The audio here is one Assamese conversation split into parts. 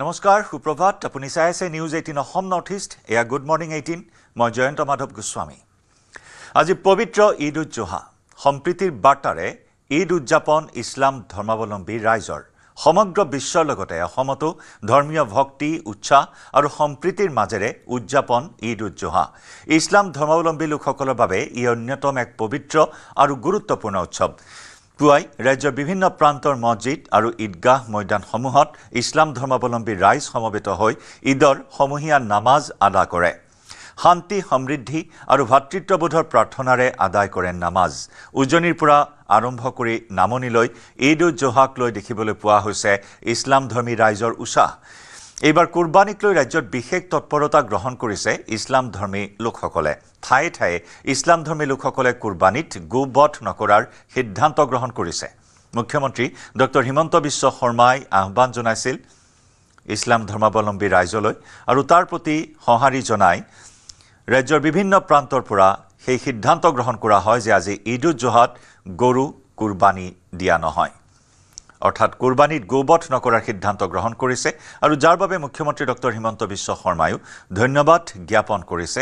নমস্কাৰ সুপ্ৰভাত আপুনি চাই আছে নিউজ 18 অসম নৰ্থ ইষ্ট এয়া গুড মৰ্নিং 18 মই জয়ন্ত মাধৱ গোস্বামী আজি পবিত্ৰ ঈদ উজ জোহা সম্প্ৰীতিৰ বাৰ্তাৰে ঈদ উদযাপন ইছলাম ধৰ্মাৱলম্বী ৰাইজৰ সমগ্ৰ বিশ্বৰ লগতে অসমতো ধৰ্মীয় ভক্তি উৎসাহ আৰু সম্প্ৰীতিৰ মাজেৰে উদযাপন ঈদ উজ জোহা ইছলাম ধৰ্মাৱলম্বী লোকসকলৰ বাবে ই অন্যতম এক পবিত্ৰ আৰু গুৰুত্বপূৰ্ণ উৎসৱ পুৱাই ৰাজ্যৰ বিভিন্ন প্ৰান্তৰ মছজিদ আৰু ঈদগাহ ময়দানসমূহত ইছলাম ধৰ্মাৱলম্বী ৰাইজ সমবেত হৈ ঈদৰ সমূহীয়া নামাজ আদা কৰে শান্তি সমৃদ্ধি আৰু ভাতৃত্ববোধৰ প্ৰাৰ্থনাৰে আদায় কৰে নামাজ উজনিৰ পৰা আৰম্ভ কৰি নামনিলৈ ঈদ উজ জোহাক লৈ দেখিবলৈ পোৱা হৈছে ইছলাম ধৰ্মী ৰাইজৰ উৎসাহ এইবাৰ কুৰবানীক লৈ ৰাজ্যত বিশেষ তৎপৰতা গ্ৰহণ কৰিছে ইছলাম ধৰ্মী লোকসকলে ঠায়ে ঠায়ে ইছলাম ধৰ্মী লোকসকলে কুৰবানীত গোবধ নকৰাৰ সিদ্ধান্ত গ্ৰহণ কৰিছে মুখ্যমন্ত্ৰী ডক্টৰ হিমন্ত বিশ্ব শৰ্মাই আহ্বান জনাইছিল ইছলাম ধৰ্মাৱলম্বী ৰাইজলৈ আৰু তাৰ প্ৰতি সঁহাৰি জনাই ৰাজ্যৰ বিভিন্ন প্ৰান্তৰ পৰা সেই সিদ্ধান্ত গ্ৰহণ কৰা হয় যে আজি ঈদ উজ জোহাত গৰু কুৰবানী দিয়া নহয় অৰ্থাৎ কুৰবানীত গোবধ নকৰাৰ সিদ্ধান্ত গ্ৰহণ কৰিছে আৰু যাৰ বাবে মুখ্যমন্ত্ৰী ডক্টৰ হিমন্ত বিশ্ব শৰ্মায়ো ধন্যবাদ জ্ঞাপন কৰিছে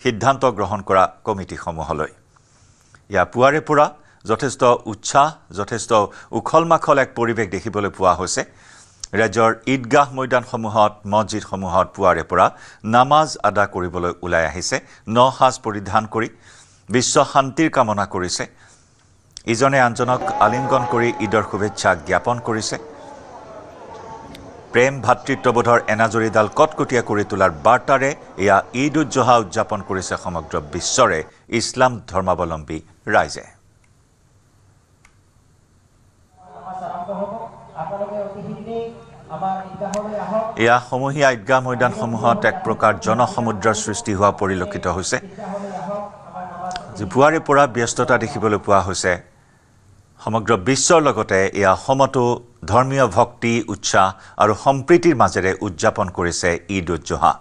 সিদ্ধান্ত গ্ৰহণ কৰা কমিটিসমূহলৈ ইয়া পুৱাৰে পৰা যথেষ্ট উৎসাহ যথেষ্ট উখল-মাখল এক পৰিৱেশ দেখিবলৈ পোৱা হৈছে ৰাজ্যৰ ঈদগাহ ময়দানসমূহত মছজিদসমূহত পুৱাৰে পৰা নামাজ আদা কৰিবলৈ ওলাই আহিছে নহাজ পৰিধান কৰি বিশ্ব শান্তিৰ কামনা কৰিছে ইজনে আনজনক আলিংগন কৰি ঈদৰ শুভেচ্ছা জ্ঞাপন কৰিছে প্ৰেম ভাতৃত্ববোধৰ এনাজৰীডাল কটকটীয়া কৰি তোলাৰ বাৰ্তাৰে এয়া ঈদ উজ জোহা উদযাপন কৰিছে সমগ্ৰ বিশ্বৰে ইছলাম ধৰ্মাৱলম্বী ৰাইজে এয়া সমূহীয়া ঈদগাহ ময়দানসমূহত এক প্ৰকাৰ জনসমুদ্ৰৰ সৃষ্টি হোৱা পৰিলক্ষিত হৈছে পুৱাৰে পৰা ব্যস্ততা দেখিবলৈ পোৱা হৈছে সমগ্ৰ বিশ্বৰ লগতে এয়া অসমতো ধৰ্মীয় ভক্তি উৎসাহ আৰু সম্প্ৰীতিৰ মাজেৰে উদযাপন কৰিছে ঈদ উজ জোহা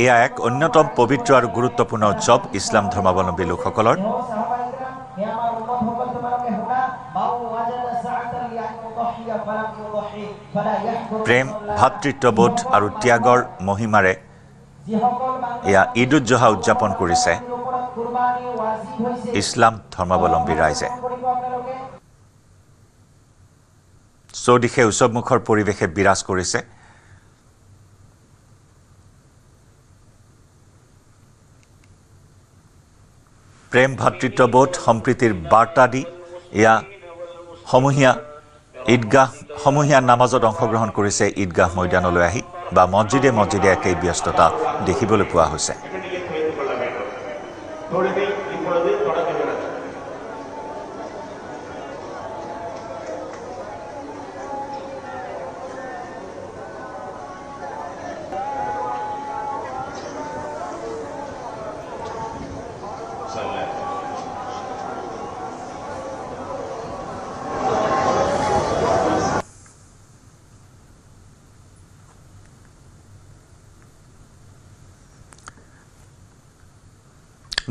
এয়া এক অন্যতম পবিত্ৰ আৰু গুৰুত্বপূৰ্ণ উৎসৱ ইছলাম ধৰ্মাৱলম্বী লোকসকলৰ প্ৰেম ভাতৃত্ববোধ আৰু ত্যাগৰ মহিমাৰে এয়া ঈদ উজ জোহা উদযাপন কৰিছে ইছলাম ধৰ্মাৱলম্বী ৰাইজে চৌদিশে উৎসৱমুখৰ পৰিৱেশে বিৰাজ কৰিছে প্ৰেম ভাতৃত্ববোধ সম্প্ৰীতিৰ বাৰ্তা দি এয়া সমূহীয়া নামাজত অংশগ্ৰহণ কৰিছে ঈদগাহ ময়দানলৈ আহি বা মছজিদে মছজিদে একেই ব্যস্ততা দেখিবলৈ পোৱা হৈছে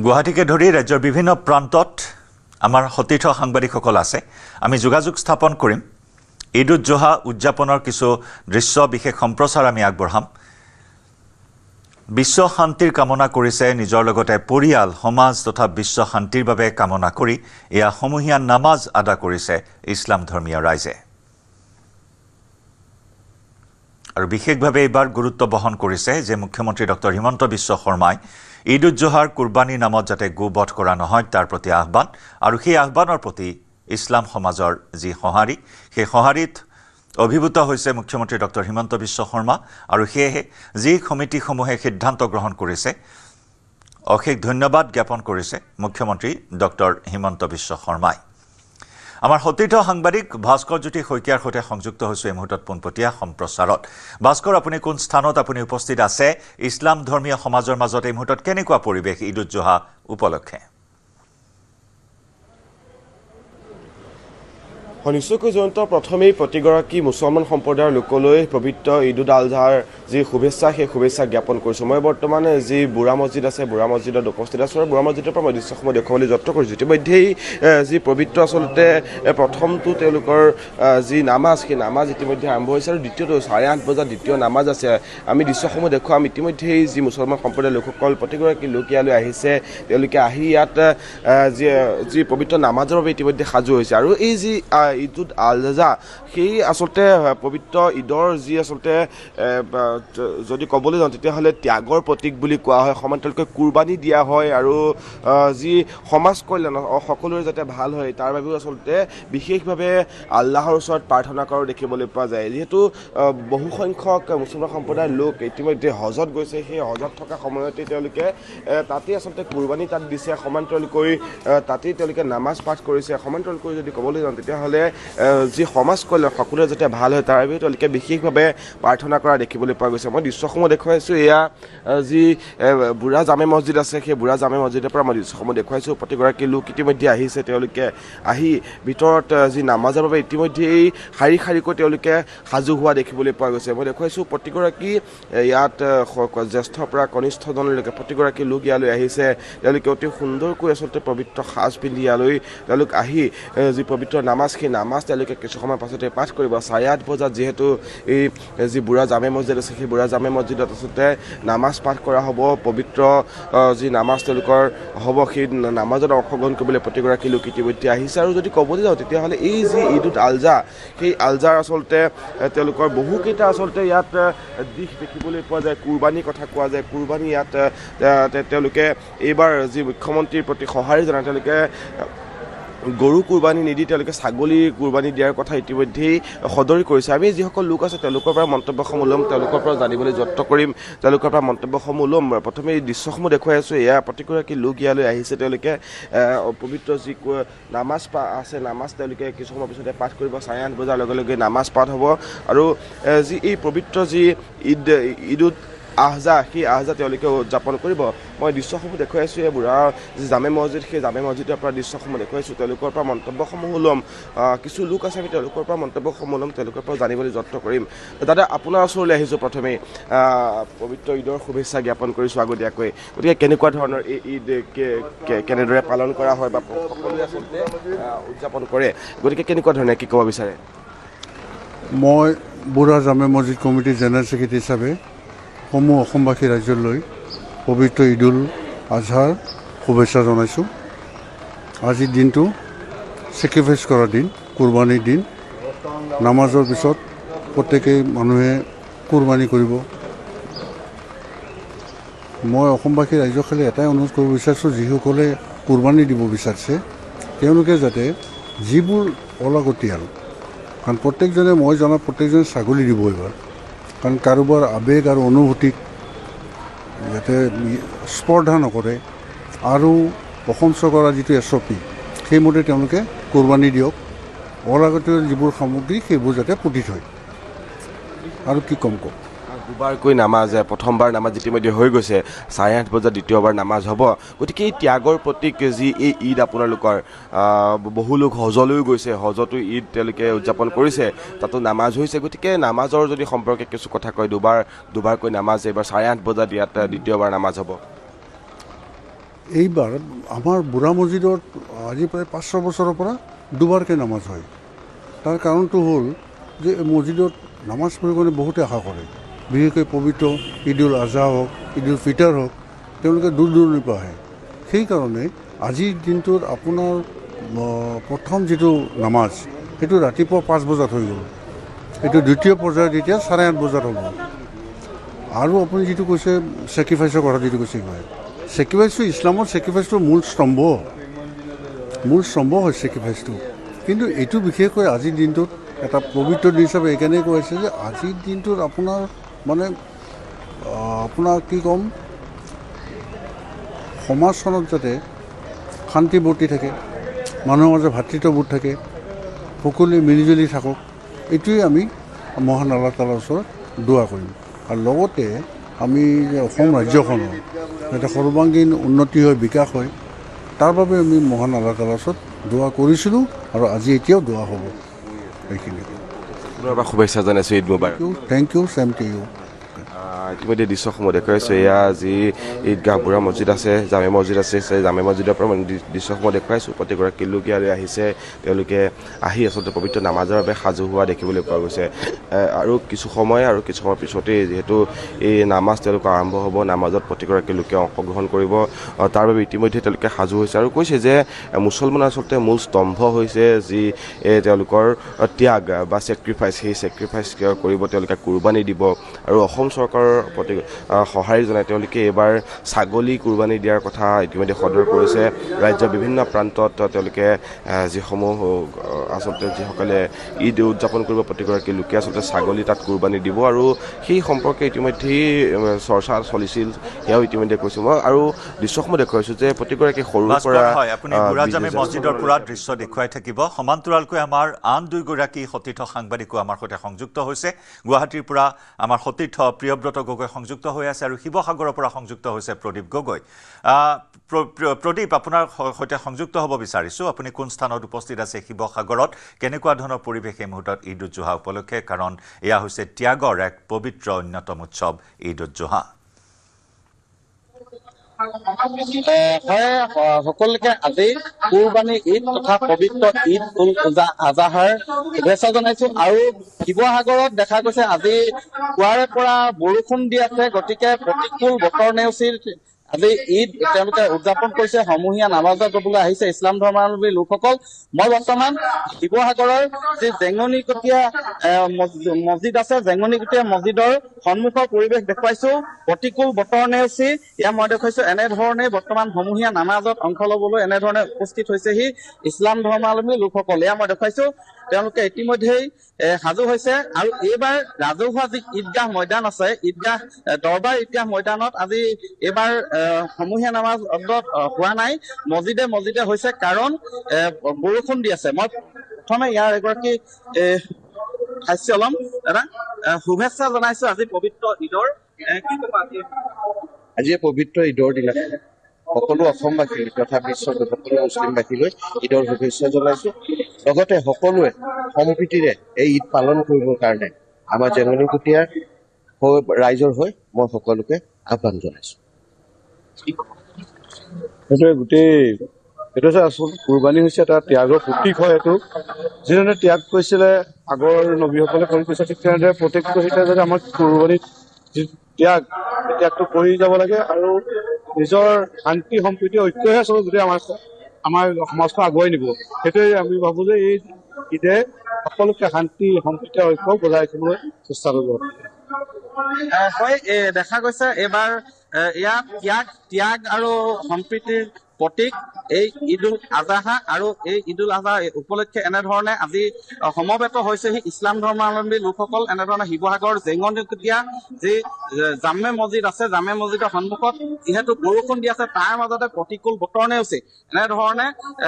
গুৱাহাটীকে ধৰি ৰাজ্যৰ বিভিন্ন প্ৰান্তত আমাৰ সতীৰ্থ সাংবাদিকসকল আছে আমি যোগাযোগ স্থাপন কৰিম ঈদ উজ জোহা উদযাপনৰ কিছু দৃশ্য বিশেষ সম্প্ৰচাৰ আমি আগবঢ়াম বিশ্ব শান্তিৰ কামনা কৰিছে নিজৰ লগতে পৰিয়াল সমাজ তথা বিশ্ব শান্তিৰ বাবে কামনা কৰি এয়া সমূহীয়া নামাজ আদা কৰিছে ইছলাম ধৰ্মীয় ৰাইজে আৰু বিশেষভাৱে এইবাৰ গুৰুত্ব বহন কৰিছে যে মুখ্যমন্ত্ৰী ডক্টৰ হিমন্ত বিশ্ব শৰ্মাই ঈদ উজ জোহাৰ কুৰবানীৰ নামত যাতে গোবধ কৰা নহয় তাৰ প্ৰতি আহ্বান আৰু সেই আহ্বানৰ প্ৰতি ইছলাম সমাজৰ যি সঁহাৰি সেই সঁহাৰিত অভিভূত হৈছে মুখ্যমন্ত্ৰী ডক্টৰ হিমন্ত বিশ্ব শৰ্মা আৰু সেয়েহে যি কমিটিসমূহে সিদ্ধান্ত গ্ৰহণ কৰিছে অশেষ ধন্যবাদ জ্ঞাপন কৰিছে মুখ্যমন্ত্ৰী ডক্টৰ হিমন্ত বিশ্ব শৰ্মাই আমাৰ সতীৰ্থ সাংবাদিক ভাস্কৰ জ্যোতি শইকীয়াৰ সৈতে সংযুক্ত হৈছে এই মুহূৰ্তত পোনপটীয়া সম্প্ৰচাৰত ভাস্কৰ আপুনি কোন স্থানত আপুনি উপস্থিত আছে ইছলাম ধৰ্মীয় সমাজৰ মাজত এই মুহূৰ্তত কেনেকুৱা পৰিৱেশ ঈদ উজ জোহা উপলক্ষে নিশ্চয়কৈ জয়ন্ত প্ৰথমেই প্ৰতিগৰাকী মুছলমান সম্প্ৰদায়ৰ লোকলৈ পবিত্ৰ ঈদ উল আজহাৰ যি শুভেচ্ছা সেই শুভেচ্ছা জ্ঞাপন কৰিছোঁ। মই বৰ্তমান যি বুঢ়া মছজিদ আছে বুঢ়া মছজিদত উপস্থিত আছোঁ আৰু বুঢ়া মছজিদৰ পৰা মই দৃশ্যসমূহ দেখুৱাবলৈ যত্ন কৰিছোঁ। ইতিমধ্যেই যি পবিত্ৰ আচলতে প্ৰথমটো তেওঁলোকৰ যি নামাজ সেই নামাজ ইতিমধ্যে আৰম্ভ হৈছে আৰু দ্বিতীয়টো 8:30 বজাত দ্বিতীয় নামাজ আছে। আমি দৃশ্যসমূহ দেখুৱাম। ইতিমধ্যেই যি মুছলমান সম্প্ৰদায়ৰ লোকসকল প্ৰতিগৰাকী লোক ইয়ালৈ আহিছে, তেওঁলোকে আহি ইয়াত যি পবিত্ৰ নামাজৰ বাবে ইতিমধ্যে সাজু হৈছে আৰু এই যি ঈদ উল আজহা সেই আচলতে পবিত্ৰ ঈদৰ যি আচলতে যদি ক'বলৈ যাওঁ তেতিয়াহ'লে ত্যাগৰ প্ৰতীক বুলি কোৱা হয়। সমান্তৰালকৈ কুৰবানী দিয়া হয় আৰু যি সমাজ কল্যাণ সকলোৰে যাতে ভাল হয় তাৰ বাবেও আচলতে বিশেষভাৱে আল্লাহৰ ওচৰত প্ৰাৰ্থনা কৰা দেখিবলৈ পোৱা যায়। যিহেতু বহুসংখ্যক মুছলমান সম্প্ৰদায়ৰ লোক ইতিমধ্যে হজত গৈছে, সেই হজত থকা সময়তে তেওঁলোকে তাতেই আচলতে কুৰবানী তাত দিছে, সমান্তৰালকৈ তাতেই তেওঁলোকে নামাজ পাঠ কৰিছে। সমান্তৰালকৈ যদি ক'বলৈ যাওঁ তেতিয়াহ'লে যি সমাজ কল্যাণ সকলোৰে যাতে ভাল হয় তাৰ বাবেও তেওঁলোকে বিশেষভাৱে প্ৰাৰ্থনা কৰা দেখিবলৈ পোৱা গৈছে। মই দৃশ্যসমূহ দেখুৱাইছোঁ। এয়া যি বুঢ়া জামে মছজিদ আছে সেই বুঢ়া জামে মছজিদৰ পৰা মই দৃশ্যসমূহ দেখুৱাইছোঁ। প্ৰতিগৰাকী লোক ইতিমধ্যে আহিছে, তেওঁলোকে আহি ভিতৰত যি নামাজৰ বাবে ইতিমধ্যেই শাৰী শাৰীকৈ তেওঁলোকে সাজু হোৱা দেখিবলৈ পোৱা গৈছে। মই দেখুৱাইছোঁ প্ৰতিগৰাকী ইয়াত জ্যেষ্ঠৰ পৰা কনিষ্ঠজনলৈকে প্ৰতিগৰাকী লোক ইয়ালৈ আহিছে। তেওঁলোকে অতি সুন্দৰকৈ আচলতে পবিত্ৰ সাজ পিন্ধি ইয়ালৈ তেওঁলোক আহি যি পবিত্ৰ নামাজ সেই নামাজ তেওঁলোকে কিছু সময় পাছতে পাঠ কৰিব। 8:30 বজাত যিহেতু এই যি বুঢ়া জামে মছজিদ আছে সেই বুঢ়া জামে মছজিদত আচলতে নামাজ পাঠ কৰা হ'ব। পবিত্ৰ যি নামাজ তেওঁলোকৰ হ'ব সেই নামাজত অংশগ্ৰহণ কৰিবলৈ প্ৰতিগৰাকী লোক ইতিমধ্যে আহিছে। আৰু যদি ক'বলৈ যাওঁ তেতিয়াহ'লে এই যি ঈদ উল আজহা সেই আলজাৰ আচলতে তেওঁলোকৰ বহুকেইটা আচলতে ইয়াত দিশ দেখিবলৈ পোৱা যায়। কুৰবানীৰ কথা কোৱা যায়। কুৰবানী ইয়াত তেওঁলোকে এইবাৰ যি মুখ্যমন্ত্ৰীৰ প্ৰতি সঁহাৰি জনাই তেওঁলোকে গৰু কুৰবানী নিদি তেওঁলোকে ছাগলী কুৰবানী দিয়াৰ কথা ইতিমধ্যেই সদৰি কৰিছে। আমি যিসকল লোক আছে তেওঁলোকৰ পৰা মন্তব্যসমূহ ল'ম, তেওঁলোকৰ পৰা জানিবলৈ যত্ন কৰিম, তেওঁলোকৰ পৰা মন্তব্যসমূহ ল'ম। প্ৰথমে এই দৃশ্যসমূহ দেখুৱাই আছোঁ। এয়া প্ৰতিগৰাকী লোক ইয়ালৈ আহিছে, তেওঁলোকে পবিত্ৰ যি নামাজ আছে নামাজ তেওঁলোকে কিছু সময় পিছতে পাঠ কৰিব। 8:30 বজাৰ লগে লগে নামাজ পাঠ হ'ব আৰু যি এই পবিত্ৰ যি ঈদ উল আজহা সেই আজহা তেওঁলোকে উদযাপন কৰিব। মই দৃশ্যসমূহ দেখুৱাইছোঁ। এই বুঢ়া যি জামে মছজিদ সেই জামে মছজিদৰ পৰা দৃশ্যসমূহ দেখুৱাইছোঁ। তেওঁলোকৰ পৰা মন্তব্যসমূহ ল'ম। কিছু লোক আছে আমি তেওঁলোকৰ পৰা মন্তব্যসমূহ ল'ম, তেওঁলোকৰ পৰা জানিবলৈ যত্ন কৰিম। দাদা, আপোনাৰ ওচৰলৈ আহিছোঁ। প্ৰথমেই পবিত্ৰ ঈদৰ শুভেচ্ছা জ্ঞাপন কৰিছোঁ আগতীয়াকৈ। গতিকে কেনেকুৱা ধৰণৰ এই ঈদ কেনেদৰে পালন কৰা হয় বা সকলোৱে আচলতে উদযাপন কৰে, গতিকে কেনেকুৱা ধৰণে কি ক'ব বিচাৰে? মই বুঢ়া জামে মছজিদ কমিটিৰ জেনেৰেল ছেক্ৰেটাৰী হিচাপে সমূহ অসমবাসী ৰাজ্যলৈ পবিত্ৰ ঈদ উল আজহাৰ শুভেচ্ছা জনাইছোঁ। আজিৰ দিনটো ছেক্ৰিফাইচ কৰাৰ দিন, কুৰবানীৰ দিন। নামাজৰ পিছত প্ৰত্যেকেই মানুহে কুৰবানী কৰিব। মই অসমবাসী ৰাইজক খালি এটাই অনুৰোধ কৰিব বিচাৰিছোঁ, যিসকলে কুৰবানী দিব বিচাৰিছে তেওঁলোকে যাতে যিবোৰ অলাগতিয়াল, কাৰণ প্ৰত্যেকজনে মই জনা প্ৰত্যেকজনে ছাগলী দিব এইবাৰ, কাৰণ কাৰোবাৰ আৱেগ আৰু অনুভূতিক যাতে স্পৰ্ধা নকৰে আৰু অসম চৰকাৰৰ যিটো SOP সেইমতে তেওঁলোকে কুৰবানী দিয়ক। অলাগতিয়াল যিবোৰ সামগ্ৰী সেইবোৰ যাতে পুতি থয়। আৰু কি ক'ম কওক। দুবাৰকৈ নামাজ, প্ৰথমবাৰ নামাজ ইতিমধ্যে হৈ গৈছে, 8:30 বজাত দ্বিতীয়বাৰ নামাজ হ'ব। গতিকে এই ত্যাগৰ প্ৰতীক যি এই ঈদ আপোনালোকৰ, বহু লোক হজলৈও গৈছে, হজতো ঈদ তেওঁলোকে উদযাপন কৰিছে, তাতো নামাজ হৈছে। গতিকে নামাজৰ যদি সম্পৰ্কে কিছু কথা কয়, দুবাৰকৈ নামাজ, এইবাৰ 8:30 বজাত ইয়াত দ্বিতীয়বাৰ নামাজ হ'ব। এইবাৰ আমাৰ বুঢ়া মছজিদত আজি প্ৰায় 500 বছৰৰ পৰা দুবাৰকৈ নামাজ হয়। তাৰ কাৰণটো হ'ল যে মছজিদত নামাজ পঢ়িব কাৰণে বহুতে আশা কৰে, বিশেষকৈ পবিত্ৰ ঈদ উল আজহা হওক, ঈদ উল ফিতৰ হওক, তেওঁলোকে দূৰ দূৰণিৰ পৰা আহে। সেইকাৰণে আজিৰ দিনটোত আপোনাৰ প্ৰথম যিটো নামাজ সেইটো ৰাতিপুৱা 5 বজাত হৈ গ'ল। এইটো দ্বিতীয় পৰ্যায়ত এতিয়া 8:30 বজাত হ'ব। আৰু আপুনি যিটো কৈছে ছেক্ৰিফাইচৰ কথা যিটো কৈছে, ছেক্ৰিফাইচটো ইছলামৰ ছেক্ৰিফাইচটো মূল স্তম্ভ হয় ছেক্ৰিফাইচটো। কিন্তু এইটো বিশেষকৈ আজিৰ দিনটোত এটা পবিত্ৰ দিন হিচাপে এইকাৰণে কৈ আছে যে আজিৰ দিনটোত আপোনাৰ কি ক'ম, সমাজখনত যাতে শান্তি বৰ্তি থাকে, মানুহৰ মাজত ভাতৃত্ববোধ থাকে, সকলোৱে মিলিজুলি থাকক, এইটোৱে আমি মহান আল্লাহ তাআলাৰ ওচৰত দোৱা কৰিম। আৰু লগতে আমি যে অসম ৰাজ্যখনৰ যাতে সৰ্বাংগীন উন্নতি হয়, বিকাশ হয়, তাৰ বাবে আমি মহান আল্লাহ তাআলাৰ ওচৰত দোৱা কৰিছিলোঁ আৰু আজি এতিয়াও দোৱা হ'ব। এইখিনি পুনৰবাৰ শুভেচ্ছা জনাইছোঁ Eid Mubarak. Thank you same to you. ইতিমধ্যে দৃশ্যসমূহ দেখুৱাইছোঁ। এয়া যি ঈদগাহ বুঢ়া মছজিদ আছে, জামে মছজিদ আছে, সেই জামে মছজিদৰ পৰা দৃশ্যসমূহ দেখুৱাইছোঁ। প্ৰতিগৰাকী লোক ইয়ালৈ আহিছে, তেওঁলোকে আহি আচলতে পবিত্ৰ নামাজৰ বাবে সাজু হোৱা দেখিবলৈ পোৱা গৈছে। আৰু কিছু সময় পিছতেই যিহেতু এই নামাজ তেওঁলোকৰ আৰম্ভ হ'ব, নামাজত প্ৰতিগৰাকী লোকে অংশগ্ৰহণ কৰিব। তাৰ বাবে ইতিমধ্যে তেওঁলোকে সাজু হৈছে আৰু কৈছে যে মুছলমানৰ আচলতে মূল স্তম্ভ হৈছে যি তেওঁলোকৰ ত্যাগ বা ছেক্ৰিফাইচ, সেই ছেক্ৰিফাইচ কৰিব, তেওঁলোকে কুৰবানী দিব। আৰু অসম চৰকাৰৰ প্ৰতি সঁহাৰি জনাই তেওঁলোকে এইবাৰ ছাগলী কুৰবানী দিয়াৰ কথা ইতিমধ্যে সদৰ কৰিছে। ৰাজ্যৰ বিভিন্ন প্ৰান্তত তেওঁলোকে যিসমূহ আচলতে যিসকলে ঈদ উদযাপন কৰিব, প্ৰতিগৰাকী লোকে আচলতে ছাগলী তাত কুৰবানী দিব আৰু সেই সম্পৰ্কে ইতিমধ্যেই চৰ্চা চলিছিল, সেয়াও ইতিমধ্যে কৈছোঁ মই। আৰু দৃশ্যসমূহ দেখুৱাইছোঁ যে প্ৰতিগৰাকী সৰুৰ পৰা আপুনি বুঢ়া জামে মছজিদৰ পৰা দৃশ্য দেখুৱাই থাকিব। সমান্তৰালকৈ আমাৰ আন দুইগৰাকী সতীৰ্থ সাংবাদিকো আমাৰ সৈতে সংযুক্ত হৈছে। গুৱাহাটীৰ পৰা আমাৰ সতীৰ্থ প্ৰিয়ব্ৰত গগৈ সংযুক্ত হৈ আছে আৰু শিৱসাগৰৰ পৰা সংযুক্ত হৈছে প্ৰদীপ গগৈ। প্ৰদীপ, আপোনাৰ সৈতে সংযুক্ত হ'ব বিচাৰিছোঁ। আপুনি কোন স্থানত উপস্থিত আছে শিৱসাগৰত? কেনেকুৱা ধৰণৰ পৰিৱেশ এই মুহূৰ্তত ঈদ উজ জোহা উপলক্ষে? কাৰণ এয়া হৈছে ত্যাগৰ এক পবিত্ৰ অন্যতম উৎসৱ ঈদ উজ জোহা। হয়, সকলোকে আজি কুৰবানী ঈদ তথা পবিত্ৰ ঈদ উল আজাহাৰ শুভেচ্ছা জনাইছো। আৰু শিৱসাগৰত দেখা গৈছে আজি পুৱাৰে পৰা বৰষুণ দি আছে, গতিকে প্ৰতিকূল বতৰ নেওচি আজি ঈদ তেওঁলোকে উদযাপন কৰিছে। সমূহীয়া নামাজত যাবলৈ আহিছে ইছলাম ধৰ্মাৱলম্বী লোকসকল। মই বৰ্তমান শিৱসাগৰৰ যি জেঙনিকটীয়া মছজিদ আছে, জেঙনিকটীয়া মছজিদৰ সন্মুখৰ পৰিৱেশ দেখুৱাইছো। প্ৰতিকূল বতৰ নেওচি এয়া মই দেখুৱাইছো, এনেধৰণে বৰ্তমান সমূহীয়া নামাজত অংশ ল'বলৈ এনেধৰণে উপস্থিত হৈছেহি ইছলাম ধৰ্মাৱলম্বী লোকসকল। এয়া মই দেখুৱাইছো, তেওঁলোকে ইতিমধ্যেই সাজু হৈছে। আৰু এইবাৰ ৰাজহুৱা যি ঈদগাহ ময়দান আছে, দৰবাৰ ঈদগাহ ময়দানত আজি এইবাৰ সমূহীয়া নামাজ হোৱা নাই, মছজিদে হৈছে, কাৰণ বৰষুণ দি আছে। মই প্ৰথমে ইয়াৰ এগৰাকী হাস্য লম। দাদা, শুভেচ্ছা জনাইছো আজি পবিত্ৰ ঈদৰ। কি ক'ব আজি পবিত্ৰ ঈদৰ দিনা সকলো অসমবাসী তথা বিশ্বৰ সকলো মুছলিমবাসীলৈ ঈদৰ শুভেচ্ছা জনাইছো। লগতে সকলোৱে সম্প্ৰীতিৰে এই ঈদ পালন কৰিবৰ কাৰণে আমাৰ জেঙনিকটীয়া ৰাইজৰ হৈ মই সকলোকে আহ্বান জনাইছো। এইটো হৈছে আচলতে কুৰবানী হৈছে এটা ত্যাগৰ প্ৰতীক হয়। এইটো যিধৰণে ত্যাগ কৰিছিলে আগৰ নবীসকলে কৰি গৈছে, ঠিক তেনেদৰে প্ৰত্যেকটো হৈছে যাতে আমাৰ কুৰবানীত যি ত্যাগটো কৰি যাব লাগে আৰু নিজৰ শান্তি সম্প্ৰীতি ঐক্যহে আচলতে যদি আমাৰ সমাজখন আগুৱাই নিব। সেইটোৱে আমি ভাবো যে এই ঈদে সকলোকে শান্তি সম্প্ৰীতি ঐক্য বজাই ৰাখিবলৈ চেষ্টা কৰিব। হয়, দেখা গৈছে এইবাৰ ত্যাগ আৰু সম্প্ৰীতিৰ প্ৰতীক এই ঈদ উল আজাহা। আৰু এই ঈদ উল আজহা উপলক্ষে এনেধৰণে আজি সমবেত হৈছেহি ইছলাম ধৰ্মাৱলম্বী লোকসকল। এনেধৰণে শিৱসাগৰ জেঙনিকটীয়া যি জামে মছজিদ আছে, জামে মছজিদৰ সন্মুখত যিহেতু বৰষুণ দি আছে, তাৰ মাজতে প্ৰতিকূল বতৰ নেওচি এনেধৰণে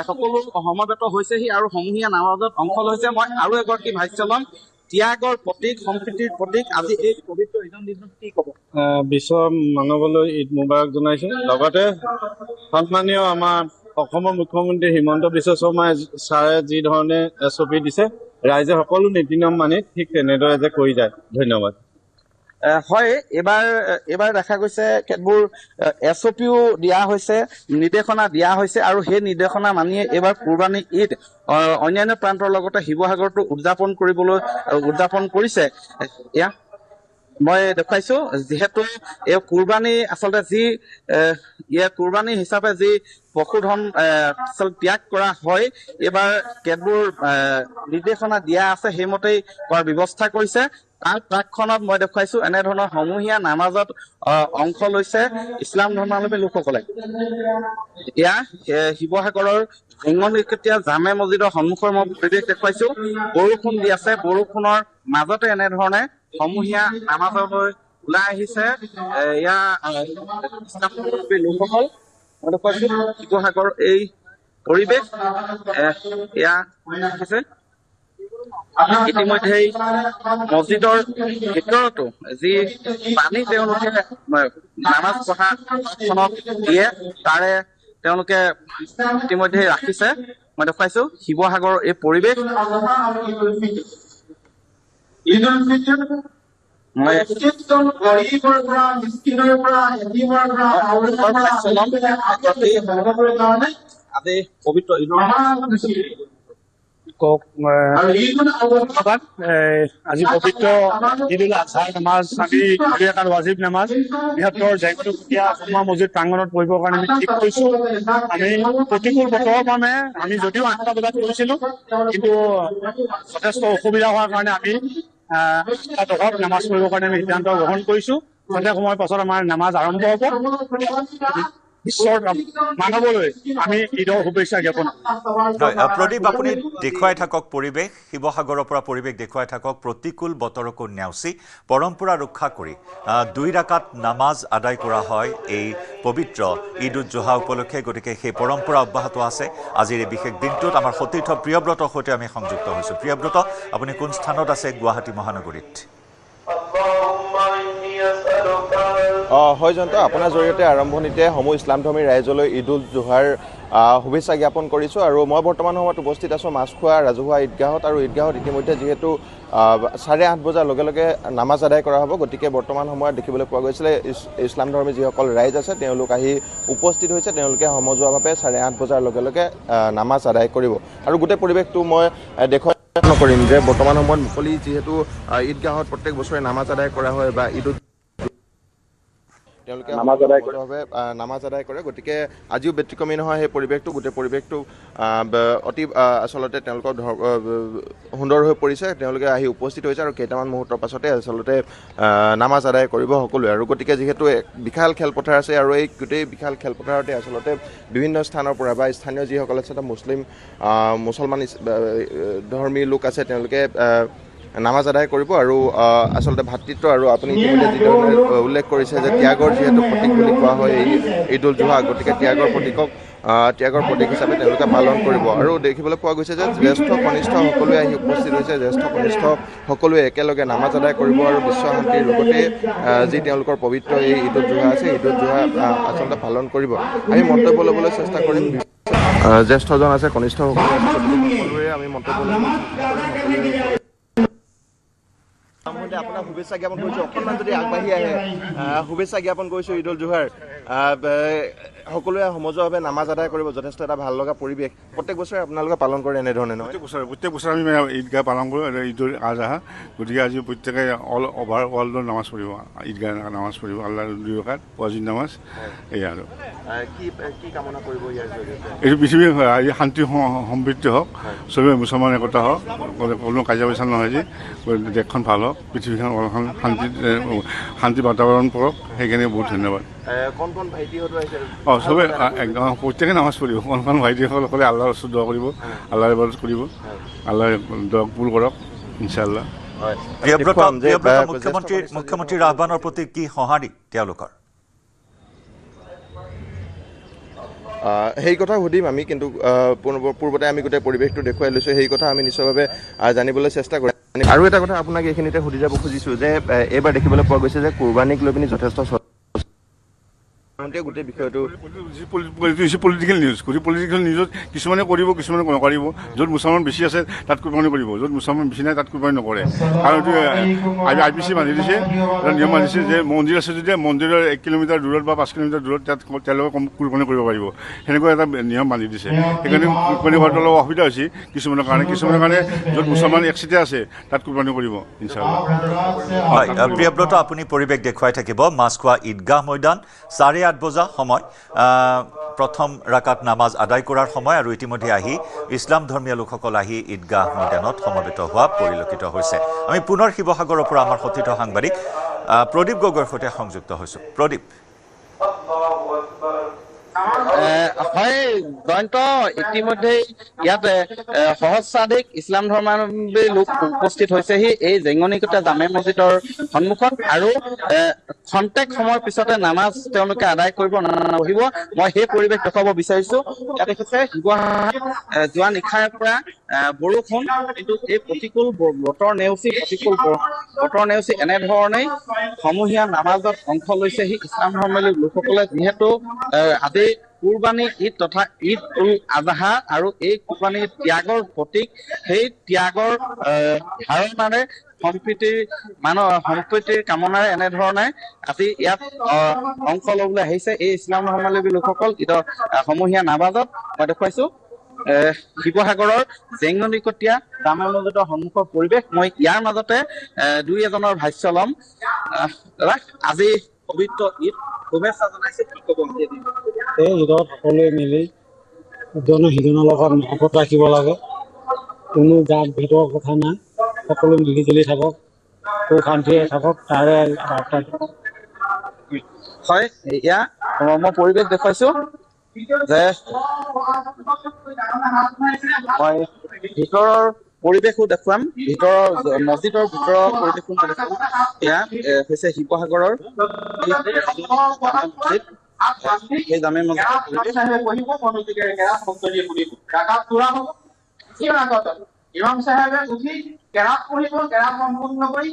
সকলো সমবেত হৈছেহি আৰু সমূহীয়া নামাজত অংশ লৈছে। মই আৰু এগৰাকী ভাষ্য ল'ম। ত্যাগৰ প্ৰতীক, সম্প্ৰীতিৰ প্ৰতীক আজি এই পবিত্ৰ ঈদৰ দিনত কি ক'ব? বিশ্বৰ মানৱলৈ ঈদ মুবাৰক জনাইছো। লগতে সন্মানীয় আমাৰ অসমৰ মুখ্যমন্ত্ৰী হিমন্ত বিশ্ব শৰ্মাই ছাৰে যি ধৰণে ছবি দিছে, ৰাইজে সকলো নীতি নিয়ম মানি ঠিক তেনেদৰে যে কৰি যায়। ধন্যবাদ। হয়, এইবাৰ দেখা গৈছে কেতবোৰ SOPও দিয়া হৈছে, নিৰ্দেশনা দিয়া হৈছে আৰু সেই নিৰ্দেশনা মানিয়ে এইবাৰ কুৰবানী ঈদ অন্যান্য প্ৰান্তৰ লগতে শিৱসাগৰতো উদযাপন কৰিছে। এয়া মই দেখুৱাইছো, যিহেতু এই কুৰবানী আচলতে যি কুৰবানী হিচাপে যি পশুধন ত্যাগ কৰা হয়, এইবাৰ কেতবোৰ নিৰ্দেশনা দিয়া আছে, সেইমতেই কৰাৰ ব্যৱস্থা কৰিছে। তাৰ প্ৰাকখনত মই দেখুৱাইছো এনেধৰণৰ সমূহীয়া নামাজত অংশ লৈছে ইছলাম ধৰ্মাৱলম্বী লোকসকলে। এতিয়া শিৱসাগৰৰ জেঙনিকটীয়া জামে মছজিদৰ সন্মুখৰ মই পৰিৱেশ দেখুৱাইছো। বৰষুণ দি আছে, বৰষুণৰ মাজতে এনেধৰণে সমূহীয়া নামাজলৈ ওলাই আহিছে ইছলাম ধৰ্মাৱলম্বী লোকসকল। মই দেখুৱাইছো শিৱসাগৰৰ এই পৰিৱেশ। এয়া হৈছে ইতিমধ্যেই মছজিদৰ ভিতৰতো যি পানী তেওঁলোকে নামাজ পঢ়া দিয়ে, তাৰে তেওঁলোকে ইতিমধ্যে ৰাখিছে। মই দেখুৱাইছো শিৱসাগৰৰ এই পৰিৱেশ। মই আজি পবিত্ৰ ঈদৰ কওক ধন্যবাদ। আজি পবিত্ৰ ঈদ উল আজহাৰ নামাজ আমি এটা ৱাজিব নামাজ বৃহত্তৰ জেংটুকীয়া জুম্মা মছজিদ প্ৰাংগণত পঢ়িবৰ কাৰণে আমি ঠিক কৰিছো। আমি প্ৰতিকূল বতৰৰ কাৰণে আমি যদিও 8টা বজাত কৰিছিলো, কিন্তু যথেষ্ট অসুবিধা হোৱাৰ কাৰণে আমি 8টা নামাজ পঢ়িবৰ কাৰণে আমি সিদ্ধান্ত গ্ৰহণ কৰিছো। সন্ধিয়া সময়ৰ পাছত আমাৰ নামাজ আৰম্ভ হ'ব। বিশ্বৰ মানৱলৈ আমি ঈদৰ শুভেচ্ছা জ্ঞাপন হয়, প্ৰদীপ আপুনি দেখুৱাই থাকক পৰিৱেশ, শিৱসাগৰৰ পৰা পৰিৱেশ দেখুৱাই থাকক। প্ৰতিকূল বতৰকো নেওচি পৰম্পৰা ৰক্ষা কৰি 2 ৰাকাত নামাজ আদায় কৰা হয় এই পবিত্ৰ ঈদ উজ জোহা উপলক্ষে। গতিকে সেই পৰম্পৰা অব্যাহত আছে আজিৰ এই বিশেষ দিনটোত। আমাৰ সতীৰ্থ প্ৰিয়ব্ৰতৰ সৈতে আমি সংযুক্ত হৈছোঁ। প্ৰিয়ব্ৰত, আপুনি কোন স্থানত আছে গুৱাহাটী মহানগৰীত? হয় জয়ন্ত, আপোনাৰ জৰিয়তে আৰম্ভণিতে সমূহ ইছলামধৰ্মী ৰাইজলৈ ঈদ উল জোহাৰ শুভেচ্ছা জ্ঞাপন কৰিছোঁ। আৰু মই বৰ্তমান সময়ত উপস্থিত আছোঁ মাছখোৱা ৰাজহুৱা ঈদগাহত। আৰু ঈদগাহত ইতিমধ্যে যিহেতু 8:30 বজাৰ লগে লগে নামাজ আদায় কৰা হ'ব, গতিকে বৰ্তমান সময়ত দেখিবলৈ পোৱা গৈছিলে ইছলামধৰ্মী যিসকল ৰাইজ আছে তেওঁলোক আহি উপস্থিত হৈছে। তেওঁলোকে সমজুৱাভাৱে 8:30 বজাৰ লগে লগে নামাজ আদায় কৰিব। আৰু গোটেই পৰিৱেশটো মই দেখুৱাই নকৰিম যে বৰ্তমান সময়ত মুকলি যিহেতু ঈদগাহত প্ৰত্যেক বছৰে নামাজ আদায় কৰা হয় বা ঈদ তেওঁলোকে নামাজ আদায় কৰে। গতিকে আজিও ব্যতিক্ৰমী নহয় সেই পৰিৱেশটো। গোটেই পৰিৱেশটো অতি আচলতে তেওঁলোকৰ সুন্দৰ হৈ পৰিছে। তেওঁলোকে আহি উপস্থিত হৈছে আৰু কেইটামান মুহূৰ্তৰ পাছতে আচলতে নামাজ আদায় কৰিব সকলোৱে। আৰু গতিকে যিহেতু বিশাল খেলপথাৰ আছে আৰু এই গোটেই বিশাল খেলপথাৰতে আচলতে বিভিন্ন স্থানৰ পৰা বা স্থানীয় যিসকল আছে মুছলমান ধৰ্মী লোক আছে তেওঁলোকে নামাজ আদায় কৰিব। আৰু আচলতে ভাতৃত্ব আৰু আপুনি ইতিমধ্যে যিধৰণে উল্লেখ কৰিছে যে ত্যাগৰ যিহেতু প্ৰতীক বুলি কোৱা হয় এই ঈদ উল জোহা, গতিকে ত্যাগৰ প্ৰতীক হিচাপে তেওঁলোকে পালন কৰিব। আৰু দেখিবলৈ পোৱা গৈছে যে জ্যেষ্ঠ কনিষ্ঠ সকলোৱে আহি উপস্থিত হৈছে। জ্যেষ্ঠ কনিষ্ঠ সকলোৱে একেলগে নামাজ আদায় কৰিব আৰু বিশ্ব শান্তিৰ লগতে যি তেওঁলোকৰ পবিত্ৰ এই ঈদ উল জোহা আছে, ঈদ উল জোহা আচলতে পালন কৰিব। আমি মন্তব্য ল'বলৈ চেষ্টা কৰিম। জ্যেষ্ঠজন আছে, কনিষ্ঠ সকলোৱে আমি মন্তব্য ল'বলৈ চেষ্টা কৰিম। আপোনাক শুভেচ্ছা জ্ঞাপন কৰিছোঁ। অকণমান যদি আগবাঢ়ি আহে, শুভেচ্ছা জ্ঞাপন কৰিছোঁ ঈদ উল জোহাৰ। সকলোৱে সমজুৱাভাৱে নামাজ আদায় কৰিব। যথেষ্ট এটা ভাল লগা পৰিৱেশ। প্ৰত্যেক বছৰে আপোনালোকে পালন কৰে এনেধৰণে নহয়? প্ৰত্যেক বছৰে আমি ঈদগাহ পালন কৰোঁ, ঈদ উল আজহা। গতিকে আজি প্ৰত্যেকে অভাৰ ৱৰ্ল্ডৰ নামাজ পঢ়িব, ঈদগাহ নামাজ পঢ়িব, আল্লাহ 2 ৰাকাত ৱাজিব নামাজ। এয়া আৰু কি কামনা কৰিব ইয়াৰ জৰিয়তে? এইটো পৃথিৱীৰ শান্তি সমৃদ্ধি হওক, চবেই মুছলমান একতা হওক, কোনো কাজিয়া পেচাল নহয়, যে দেশখন ভাল হওক, পৃথিৱীখন শান্তি বাতাবৰণ পৰক। সেইকাৰণে বহুত ধন্যবাদ। কোন ভাইটিহঁতো আহিছে? চবে একদম প্ৰত্যেকে নামাজ পঢ়িব। কোন ভাইটিসকলে আল্লাহৰ ওচৰত দোৱা কৰিব, আল্লাহৰ ইবাদত কৰিব, আল্লাহ দোৱা কবুল কৰক ইনশাআল্লাহ। মুখ্যমন্ত্ৰীৰ আহ্বানৰ প্ৰতি কি সঁহাৰি তেওঁলোকৰ? সেই কথা সুধিম আমি, কিন্তু পূৰ্বতে আমি গোটেই পৰিৱেশটো দেখুৱাই লৈছোঁ। সেই কথা আমি নিশ্চয়ভাৱে জানিবলৈ চেষ্টা কৰিম। আৰু এটা কথা আপোনাক এইখিনিতে সুধি যাব খুজিছোঁ যে এইবাৰ দেখিবলৈ পোৱা গৈছে যে কুৰবানীক লৈ পিনি যথেষ্ট গোটেই বিষয়টো পলিটিকেল নিউজ। পলিটিকেল নিউজত কিছুমানে কৰিব, কিছুমানে নকৰিব। য'ত মুছলমান বেছি আছে তাত কুৰবানী কৰিব, য'ত মুছলমান বেছি নাই তাত কুৰবানী নকৰে। আৰু এইটো IPC বান্ধি দিছে, এটা নিয়ম বান্ধিছে যে মন্দিৰ আছে যদি মন্দিৰৰ 1 কিলোমিটাৰ দূৰত বা 5 কিলোমিটাৰ দূৰত তাত তেওঁলোকে কুৰবানী কৰিব পাৰিব। সেনেকুৱা এটা নিয়ম বান্ধি দিছে। সেইকাৰণে কুৰবানী কৰাটো অলপ অসুবিধা হৈছে কিছুমানৰ কাৰণে য'ত মুছলমান একচিটে আছে তাত কুৰবানী কৰিব ইনশাআল্লাহ। হয়, প্ৰিয়ব্ৰত, আপুনি পৰিৱেশ দেখুৱাই থাকিব। মাছখোৱা ঈদগাহ ময়দান 8:30 বজা সময়, প্ৰথম ৰাকাত নামাজ আদায় কৰাৰ সময়। আৰু ইতিমধ্যে আহি ইছলাম ধৰ্মীয় লোকসকল আহি ঈদগাহ ময়দানত সমবেত হোৱা পৰিলক্ষিত হৈছে। আমি পুনৰ শিৱসাগৰৰ পৰা আমাৰ সতীৰ্থ সাংবাদিক প্ৰদীপ গগৈৰ সৈতে সংযুক্ত হৈছোঁ। প্ৰদীপ। হয় জয়ন্ত, ইতিমধ্যেই ইয়াত সহস্ৰাধিক ইছলাম ধৰ্মাৱলম্বী লোক উপস্থিত হৈছেহি এই জেঙনিকোটা জামে মছজিদৰ সন্মুখত। আৰু খন্তেক সময়ৰ পিছতে নামাজ তেওঁলোকে আদায় কৰিব, বহিব। মই সেই পৰিৱেশ দেখুৱাব বিচাৰিছো। ইয়াত দেখিছে শিৱসাগৰত যোৱা নিশাৰ পৰা বৰষুণ, কিন্তু এই প্ৰতিকূল বতৰ নেওচি এনেধৰণেই সমূহীয়া নামাজত অংশ লৈছেহি ইছলাম ধৰ্মাৱলম্বী লোকসকলে। যিহেতু আজি কুৰবানী ঈদ তথা ঈদ উল আজহা আৰু এই কুৰবানী ত্যাগৰ প্ৰতীক সেই ত্যাগৰ ধাৰণাৰে সম্প্ৰীতিৰ কামনাৰে এনেধৰণে আজি ইয়াত অংশ ল'বলৈ আহিছে এই ইছলাম ধৰ্মাৱলম্বী লোকসকল ঈদৰ সমূহীয়া নামাজত মই দেখুৱাইছো শিৱসাগৰৰ জেংননিকটীয়া জামে মছজিদৰ সন্মুখৰ পৰিৱেশ মই ইয়াৰ মাজতে দুই এজনৰ ভাষ্য ল'ম দাদা আজি পবিত্ৰ ঈদ শুভেচ্ছা জনাইছে কি ক'ব এই ঈদত সকলোৱে মিলি ইজনে সিজনৰ লগত মহব্বত ৰাখিব লাগে কোনো জাত ভেদৰ কথা নাই সকলো মিলি জুলি থাকক সুখ শান্তিৰে থাকক তাৰে বাৰ্তা হয় এয়া মই পৰিৱেশ দেখুৱাইছো যে মই ভিতৰৰ পৰিৱেশো দেখুৱাম মছজিদৰ ভিতৰৰ পৰিৱেশো মই দেখুৱাম এয়া হৈছে শিৱসাগৰৰ সেই জামে ইমাম সাহেবে উঠি কেৰাত পঢ়িব কেৰাত সম্পূৰ্ণ কৰি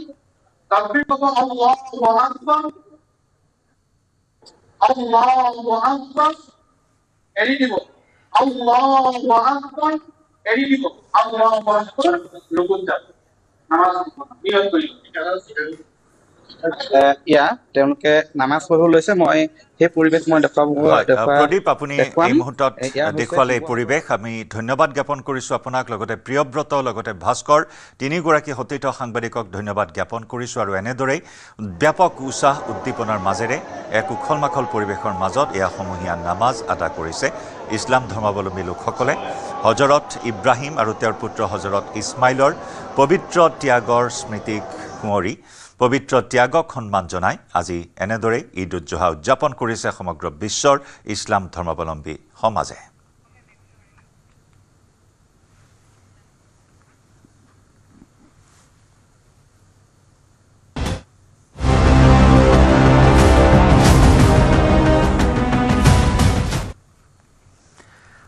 তাকবীৰ ক'ব আল্লাহু আকবাৰ আল্লাহু আকবাৰ এৰি দিব আল্লাহু আকবাৰ এৰি দিব আল্লাহু আকবাৰ ৰুকুত যাব নামাজ নিয়ত কৰিব ইয়া তেওঁলোকে নামাজ পঢ়িব লৈছে মই সেই পৰিৱেশ মই প্ৰদীপ আপুনি এই মুহূৰ্তত দেখুৱালে এই পৰিৱেশ আমি ধন্যবাদ জ্ঞাপন কৰিছোঁ আপোনাক লগতে প্ৰিয়ব্ৰত লগতে ভাস্কৰ তিনিগৰাকী সতীৰ্থ সাংবাদিকক ধন্যবাদ জ্ঞাপন কৰিছোঁ আৰু এনেদৰেই ব্যাপক উৎসাহ উদ্দীপনাৰ মাজেৰে এক উখল মাখল পৰিৱেশৰ মাজত এয়া সমূহীয়া নামাজ আদা কৰিছে ইছলাম ধৰ্মাৱলম্বী লোকসকলে হজৰত ইব্ৰাহিম আৰু তেওঁৰ পুত্ৰ হজৰত ইছমাইলৰ পবিত্ৰ ত্যাগৰ স্মৃতিক সোঁৱৰি পবিত্ৰ ত্যাগক সন্মান জনাই আজি এনেদৰে ঈদ উজ জোহা উদযাপন কৰিছে সমগ্ৰ বিশ্বৰ ইছলাম ধৰ্মাৱলম্বী সমাজে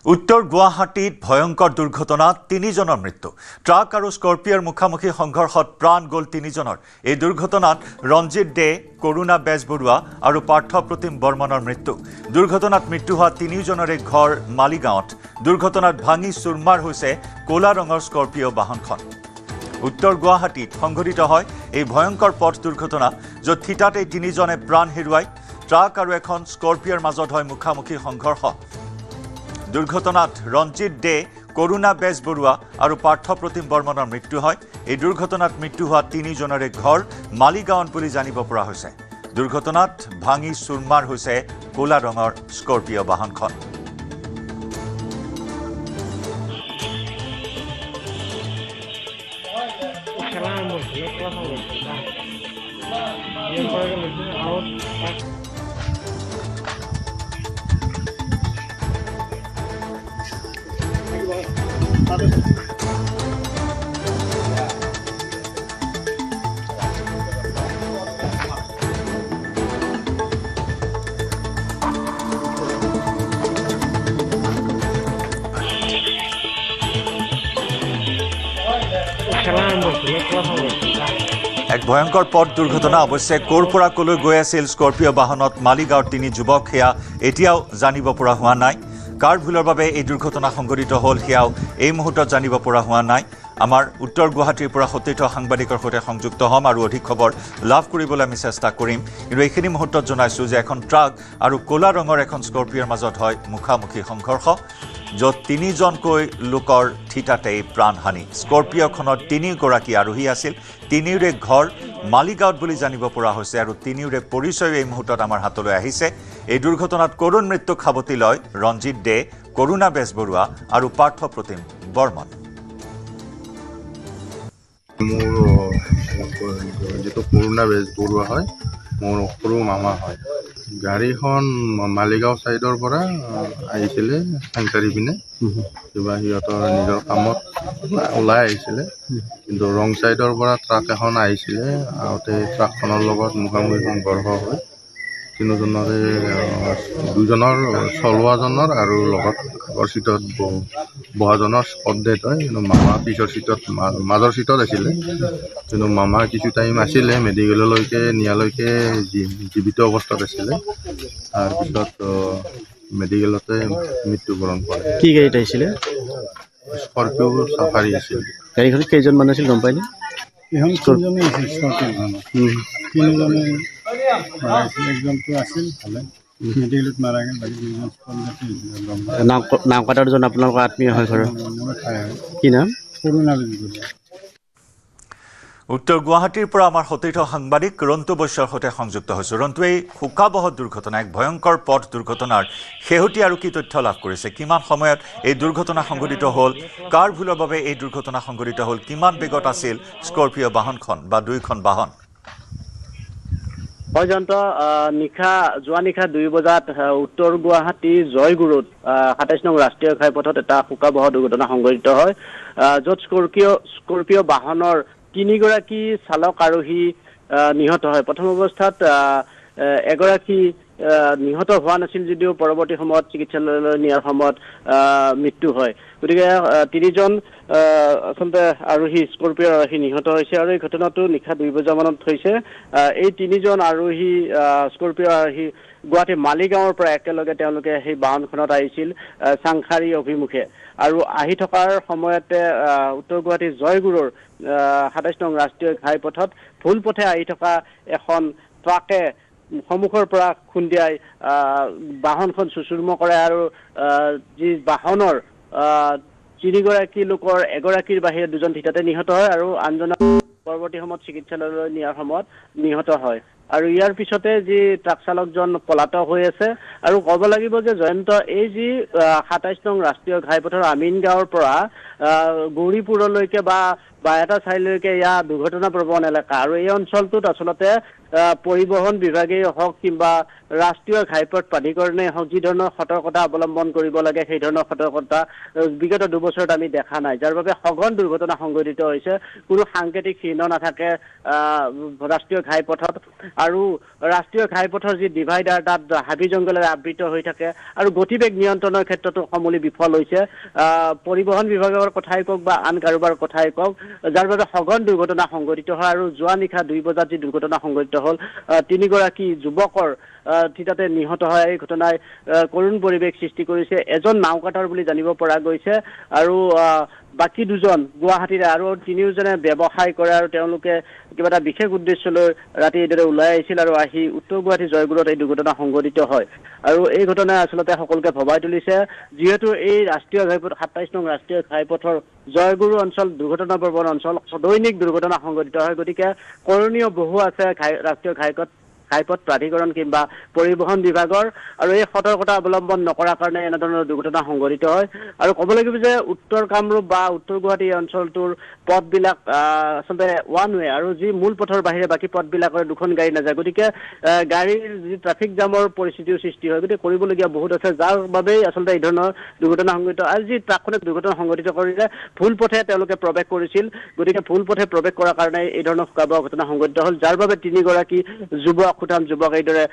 উত্তৰ গুৱাহাটীত ভয়ংকৰ দুৰ্ঘটনাত ৩জনৰ মৃত্যু ট্ৰাক আৰু স্কৰ্পিঅ'ৰ মুখামুখি সংঘৰ্ষত প্ৰাণ গ'ল ৩জনৰ এই দুৰ্ঘটনাত ৰঞ্জিত দে কৰুণা বেজবৰুৱা আৰু পাৰ্থপ্ৰতিম বৰ্মনৰ মৃত্যু দুৰ্ঘটনাত মৃত্যু হোৱা ৩জনৰে ঘৰ মালিগাঁৱত দুৰ্ঘটনাত ভাঙি চুৰমাৰ হৈছে ক'লা ৰঙৰ স্কৰ্পিঅ' বাহনখন উত্তৰ গুৱাহাটীত সংঘটিত হয় এই ভয়ংকৰ পথ দুৰ্ঘটনা য'ত থিতাতেই ৩জনে প্ৰাণ হেৰুৱায় ট্ৰাক আৰু এখন স্কৰ্পিঅ'ৰ মাজত হয় মুখামুখি সংঘৰ্ষ দুৰ্ঘটনাত ৰঞ্জিত দে কৰুণা বেজবৰুৱা আৰু পাৰ্থপ্ৰতিম বৰ্মনৰ মৃত্যু হয় এই দুৰ্ঘটনাত মৃত্যু হোৱা ৩জনৰে ঘৰ মালিগাঁৱত বুলি জানিব পৰা হৈছে দুৰ্ঘটনাত ভাঙি চুৰমাৰ হৈছে ক'লা ৰঙৰ স্কৰ্পিঅ' বাহনখন এক ভয়ংকৰ পথ দুৰ্ঘটনা অৱশ্যে ক'ৰ পৰা ক'লৈ গৈ আছিল স্কৰ্পিঅ' বাহনত মালিগাঁৱৰ ৩ যুৱক সেয়া এতিয়াও জানিব পৰা হোৱা নাই কাৰ ভুলৰ বাবে এই দুৰ্ঘটনা সংঘটিত হ'ল সেয়াও এই মুহূৰ্তত জানিব পৰা হোৱা নাই আমাৰ উত্তৰ গুৱাহাটীৰ পৰা সতীৰ্থ সাংবাদিকৰ সৈতে সংযুক্ত হ'ম আৰু অধিক খবৰ লাভ কৰিবলৈ আমি চেষ্টা কৰিম কিন্তু এইখিনি মুহূৰ্তত জনাইছোঁ যে এখন ট্ৰাক আৰু ক'লা ৰঙৰ এখন স্কৰ্পিঅ'ৰ মাজত হয় মুখামুখি সংঘৰ্ষ য'ত ৩জনকৈ লোকৰ থিতাতেই প্ৰাণহানি স্কৰ্পিঅ'খনত ৩গৰাকী আৰোহী আছিল ৩ৰে ঘৰ মালিগাঁৱত বুলি জানিব পৰা হৈছে আৰু ৩ৰে পৰিচয় এই মুহূৰ্তত আমাৰ হাতলৈ আহিছে এই দুৰ্ঘটনাত কৰুণ মৃত্যুক সাৱটি লয় ৰঞ্জিত দে কৰুণা বেজবৰুৱা আৰু পাৰ্থপ্ৰতিম বৰ্মন মোৰ যিটো কৰুণা বেজবৰুৱা হয় মোৰ সৰু মামা হয় গাড়ীখন মালিগাঁও ছাইডৰ পৰা আহিছিলে চাংচাৰি পিনে কিবা সিহঁতৰ নিজৰ কামত ওলাই আহিছিলে কিন্তু ৰং ছাইডৰ পৰা ট্ৰাক এখন আহিছিলে আহোঁতে ট্ৰাকখনৰ লগত মুখামুখি সংঘৰ্ষ হয় তিনিজনৰে দুজনৰ চলোৱাজনৰ আৰু লগত আগৰ চিটত বহাজনৰ স্পট ডেড হয় কিন্তু মামা পিছৰ চিটত মাজৰ চিটত আছিলে কিন্তু মামা কিছু টাইম আছিলে মেডিকেললৈকে নিয়ালৈকে জীৱিত অৱস্থাত আছিলে তাৰপিছত মেডিকেলতে মৃত্যুবৰণ কৰে। কি গাড়ীত আহিছিলে? স্কৰপিঅ' চাফাৰী আছিল। গাড়ীখনত কেইজন মানুহ আছিল গম পায়নে? এখন তিনিজনে আছিল স্কৰপিঅ'খনত। তিনিজনে মাৰাইছিল, একজনটো আছিল ভালে মেডিকেলত মাৰা গ'ল, বাকী দুজন নাম কটা দুজন আপোনালোকৰ আত্মীয় হয় ঘৰৰ? কি নাম? কৰোণা বেজী। উত্তৰ গুৱাহাটীৰ পৰা আমাৰ সতীৰ্থ সাংবাদিক ৰন্তু বৈশ্যৰ সৈতে সংযুক্ত হৈছোঁ। ৰন্তু, এই শোকাবহ দুৰ্ঘটনা, এক ভয়ংকৰ পথ দুৰ্ঘটনাৰ শেহতীয়া আৰু কি তথ্য লাভ কৰিছে? কিমান সময়ত এই দুৰ্ঘটনা সংঘটিত হ'ল? কাৰ ভুলৰ বাবে এই দুৰ্ঘটনা সংঘটিত হ'ল? কিমান বেগত আছিল স্কৰপিঅ' বাহনখন বা দুয়োখন বাহন? পৰ্যন্ত যোৱা নিশা 2 বজাত উত্তৰ গুৱাহাটী জয়গুৰুত 27 নং ৰাষ্ট্ৰীয় ঘাইপথত এটা শোকাবহ দুৰ্ঘটনা সংঘটিত হয়, য'ত স্কৰপিঅ' বাহনৰ 3 গৰাকী চালক আৰোহী নিহত হয়। প্ৰথম অৱস্থাত এগৰাকী নিহত হোৱা নাছিল যদিও পৰৱৰ্তী সময়ত চিকিৎসালয়লৈ নিয়াৰ সময়ত মৃত্যু হয়। গতিকে 3জন আচলতে আৰোহী স্কৰপিঅ' আৰোহী নিহত হৈছে আৰু এই ঘটনাটো নিশা 2 বজামানত হৈছে। এই 3জন আৰোহী স্কৰপিঅ' আৰোহী গুৱাহাটী মালিগাঁৱৰ পৰা একেলগে তেওঁলোকে সেই বাহনখনত আহিছিল চাংখাৰী অভিমুখে আৰু আহি থকাৰ সময়তে উত্তৰ গুৱাহাটী জয়গুৰুৰ 27 নং ৰাষ্ট্ৰীয় ঘাইপথত ভুল পথে আহি থকা এখন ট্ৰাকে সন্মুখৰ পৰা খুন্দিয়াই বাহনখন চুচুৰম কৰে আৰু যি বাহনৰ 3 গৰাকী লোকৰ এগৰাকীৰ বাহিৰে 2জন থিতাতে নিহত হয় আৰু আনজনক পৰৱৰ্তী সময়ত চিকিৎসালয়লৈ নিয়াৰ সময়ত নিহত হয়। আৰু ইয়াৰ পিছতে যি ট্ৰাক চালকজন পলাতক হৈ আছে। আৰু ক'ব লাগিব যে জয়ন্ত, এই যি 27 নং ৰাষ্ট্ৰীয় ঘাইপথৰ আমিন গাঁৱৰ পৰা গৌৰীপুৰলৈকে বা এটা ঠাইলৈকে এয়া দুৰ্ঘটনা প্ৰৱণ এলেকা আৰু এই অঞ্চলটোত আচলতে পৰিবহণ বিভাগেই হওক কিংবা ৰাষ্ট্ৰীয় ঘাইপথ প্ৰাধিকৰণেই হওক যি ধৰণৰ সতৰ্কতা অৱলম্বন কৰিব লাগে সেই ধৰণৰ সতৰ্কতা বিগত 2 বছৰত আমি দেখা নাই, যাৰ বাবে সঘন দুৰ্ঘটনা সংঘটিত হৈছে। কোনো সাংকেতিক চিহ্ন নাথাকে ৰাষ্ট্ৰীয় ঘাইপথত আৰু ৰাষ্ট্ৰীয় ঘাইপথৰ যি ডিভাইডাৰ তাত হাবি জংঘলেৰে আবৃত হৈ থাকে আৰু গতিবেগ নিয়ন্ত্ৰণৰ ক্ষেত্ৰতো সমূলি বিফল হৈছে। পৰিবহণ বিভাগৰ কথাই কওক বা আন কাৰোবাৰ কথাই কওক, যাৰ বাবে সঘন দুৰ্ঘটনা সংঘটিত হয়। আৰু যোৱা নিশা 2 বজাত যি দুৰ্ঘটনা সংঘটিত হ'ল 3 গৰাকী যুৱকৰ থিতাতে নিহত হয়। এই ঘটনাই কৰুণ পৰিৱেশ সৃষ্টি কৰিছে। এজন নাওকাটাৰ বুলি জানিব পৰা গৈছে আৰু বাকী 2জন গুৱাহাটীৰে আৰু 3জনে ব্যৱসায় কৰে আৰু তেওঁলোকে কিবা এটা বিশেষ উদ্দেশ্য লৈ ৰাতি এইদৰে ওলাই আহিছিল আৰু আহি উত্তৰ গুৱাহাটী জয়গুৰুত এই দুৰ্ঘটনা সংঘটিত হয়। আৰু এই ঘটনাই আচলতে সকলোকে ভবাই তুলিছে, যিহেতু এই ৰাষ্ট্ৰীয় ঘাইপথ 27 নং ৰাষ্ট্ৰীয় ঘাইপথৰ জয়গুৰু অঞ্চল দুৰ্ঘটনা প্ৰৱণ অঞ্চল, দৈনিক দুৰ্ঘটনা সংঘটিত হয়। গতিকে কৰণীয় বহু আছে ৰাষ্ট্ৰীয় ঘাইপথ প্ৰাধিকৰণ কিংবা পৰিবহণ বিভাগৰ আৰু এই সতৰ্কতা অৱলম্বন নকৰাৰ কাৰণে এনেধৰণৰ দুৰ্ঘটনা সংঘটিত হয়। আৰু ক'ব লাগিব যে উত্তৰ কামৰূপ বা উত্তৰ গুৱাহাটী অঞ্চলটোৰ পথবিলাক আচলতে ওৱান ৱে আৰু যি মূল পথৰ বাহিৰে বাকী পথবিলাকৰ 2খন গাড়ী নাযায়। গতিকে গাড়ীৰ যি ট্ৰাফিক জামৰ পৰিস্থিতিৰ সৃষ্টি হয়। গতিকে কৰিবলগীয়া বহুত আছে, যাৰ বাবেই আচলতে এই ধৰণৰ দুৰ্ঘটনা সংঘটিত। আৰু যি ট্ৰাকখনে দুৰ্ঘটনা সংঘটিত কৰিলে ভুল পথে তেওঁলোকে প্ৰৱেশ কৰিছিল। গতিকে ভুল পথে প্ৰৱেশ কৰাৰ কাৰণে এই ধৰণৰ শোকাবহ ঘটনা সংঘটিত হ'ল, যাৰ বাবে 3 গৰাকী যুৱক এইদৰে